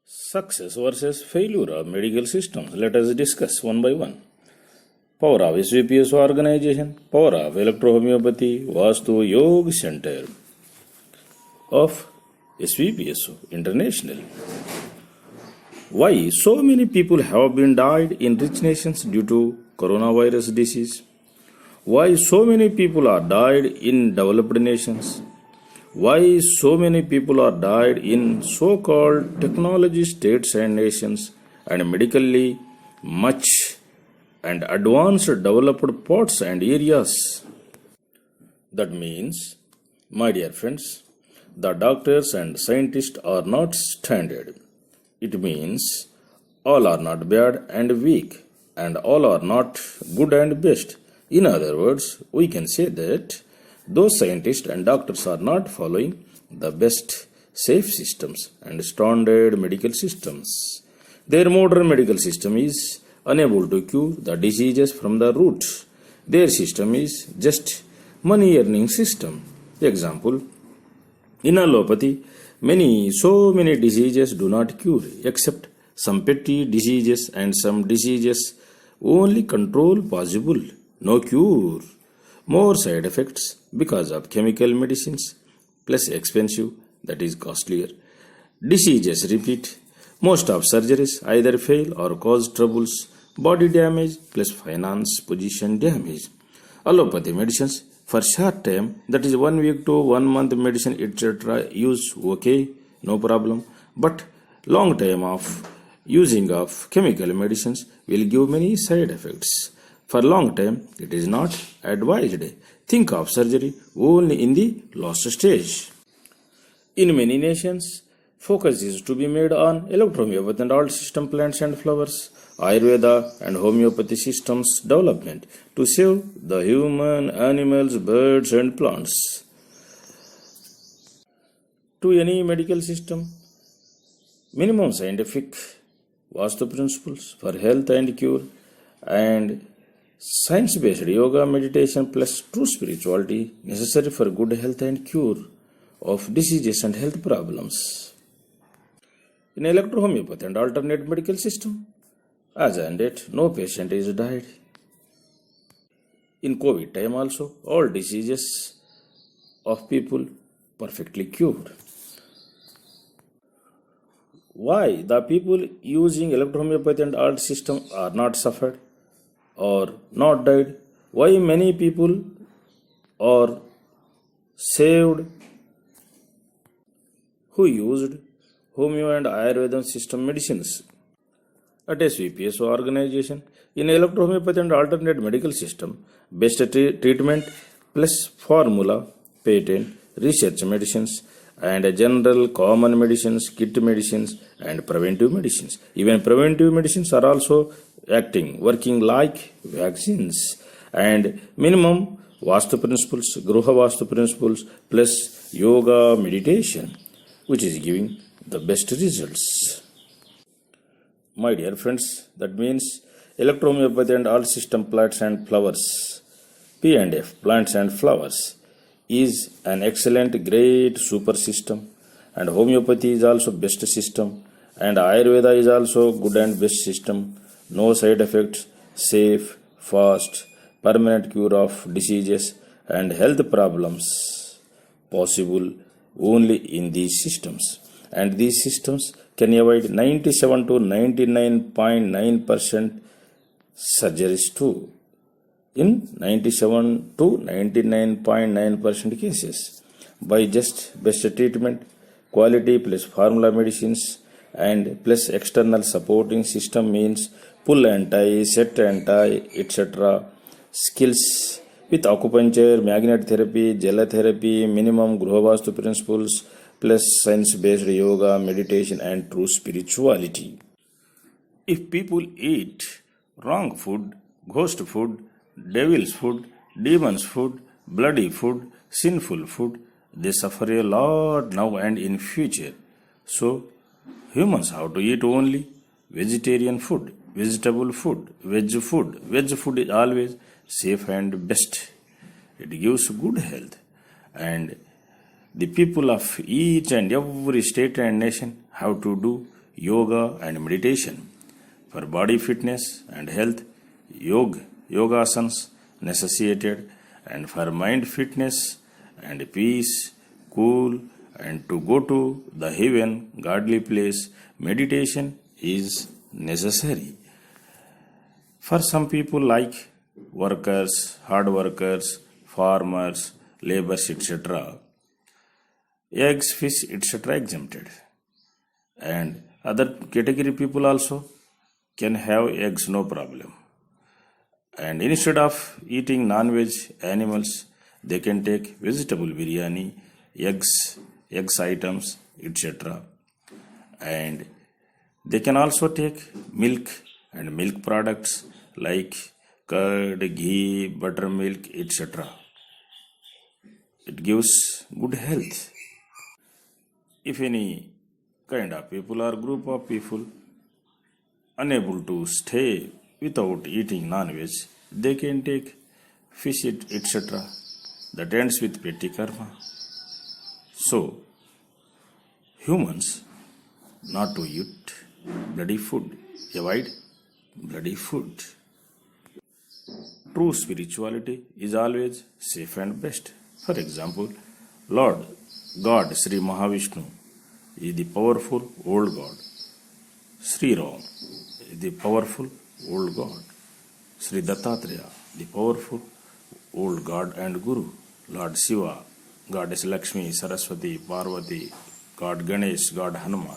Success versus failure of medical systems. Let us discuss one by one. Power of SVPSO organization, power of electrohomeopathy, Vastu Yoga Center of SVPSO International. Why so many people have been died in rich nations due to coronavirus disease? Why so many people are died in developed nations? Why so many people are died in so-called technology states and nations and medically much and advanced developed parts and areas? That means, my dear friends, the doctors and scientists are not standard. It means all are not bad and weak, and all are not good and best. In other words, we can say that those scientists and doctors are not following the best safe systems and standard medical systems. Their modern medical system is unable to cure the diseases from the root. Their system is just money earning system. Example, in allopathy, so many diseases do not cure except some petty diseases and some diseases only control possible, no cure. More side effects because of chemical medicines, plus expensive, that is costlier. Diseases repeat. Most of surgeries either fail or cause troubles, body damage plus finance position damage. Allopathy medicines for short time, that is 1 week to 1 month medicine etc. use okay, no problem. But long time of using of chemical medicines will give many side effects. For long time, it is not advised. Think of surgery only in the last stage. In many nations, focus is to be made on electrohomeopathy and alt system plants and flowers, Ayurveda and homeopathy systems development to save the human, animals, birds and plants. To any medical system, minimum scientific Vastu principles for health and cure and science-based yoga, meditation plus true spirituality necessary for good health and cure of diseases and health problems. In electrohomeopathy and alternate medical system, as and yet no patient is died. In COVID time also, all diseases of people perfectly cured. Why the people using electrohomeopathy and alt system are not suffered or not died? Why many people are saved who used Homeo and Ayurveda system medicines? At SVPSO organization, in electrohomeopathy and alternate medical system, best treatment plus formula, patent, research medicines, and general common medicines, kit medicines, and preventive medicines. Even preventive medicines are also working like vaccines. And minimum Vastu principles, Gruha Vastu principles, plus yoga meditation, which is giving the best results. My dear friends, that means electrohomeopathy and all system plants and flowers, P&F, plants and flowers, is an excellent, great super system, and homeopathy is also best system, and Ayurveda is also good and best system, no side effects, safe, fast, permanent cure of diseases and health problems possible only in these systems. And these systems can avoid 97 to 99.9% surgeries too. In 97 to 99.9% cases, by just best treatment, quality plus formula medicines and plus external supporting system means pull and tie, set and tie, etc. skills with acupuncture, magnet therapy, gel therapy, minimum Gruha Vastu principles, plus science-based yoga, meditation and true spirituality. If people eat wrong food, ghost food, devil's food, demon's food, bloody food, sinful food, they suffer a lot now and in future. So, humans have to eat only vegetarian food, vegetable food, veg food. Veg food is always safe and best. It gives good health. And the people of each and every state and nation have to do yoga and meditation. For body fitness and health, yogasanas necessitated, and for mind fitness and peace, cool, and to go to the heaven, godly place, meditation is necessary. For some people like workers, hard workers, farmers, laborers, etc., eggs, fish, etc. exempted. And other category people also can have eggs, no problem. And instead of eating non-veg animals, they can take vegetable biryani, eggs items, etc. And they can also take milk and milk products like curd, ghee, buttermilk, etc. It gives good health. If any kind of people or group of people unable to stay without eating non-veg, they can take fish, etc. That ends with petty karma. So, humans not to eat bloody food, avoid bloody food. True spirituality is always safe and best. For example, Lord God Sri Mahavishnu is the powerful old God. Sri Ram is the powerful old God. Sri Dattatreya, the powerful old God and Guru. Lord Shiva, Goddess Lakshmi, Saraswati, Parvati, God Ganesh, God Hanuman,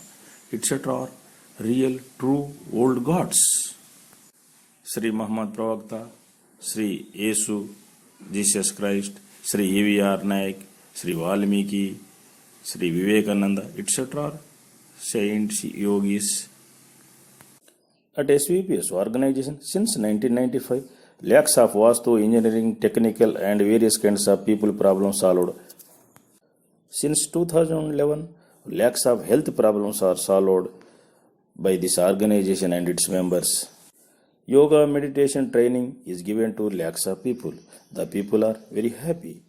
etc. are real, true old gods. Sri Muhammad Pravakta, Sri Yesu, Jesus Christ, Sri E.V.R. Naik, Sri Valmiki, Sri Vivekananda, etc. are saints, yogis. At SVPS organization since 1995, lakhs of Vastu, engineering, technical and various kinds of people problems solved. Since 2011, lakhs of health problems are solved by this organization and its members. Yoga meditation training is given to lakhs of people. The people are very happy.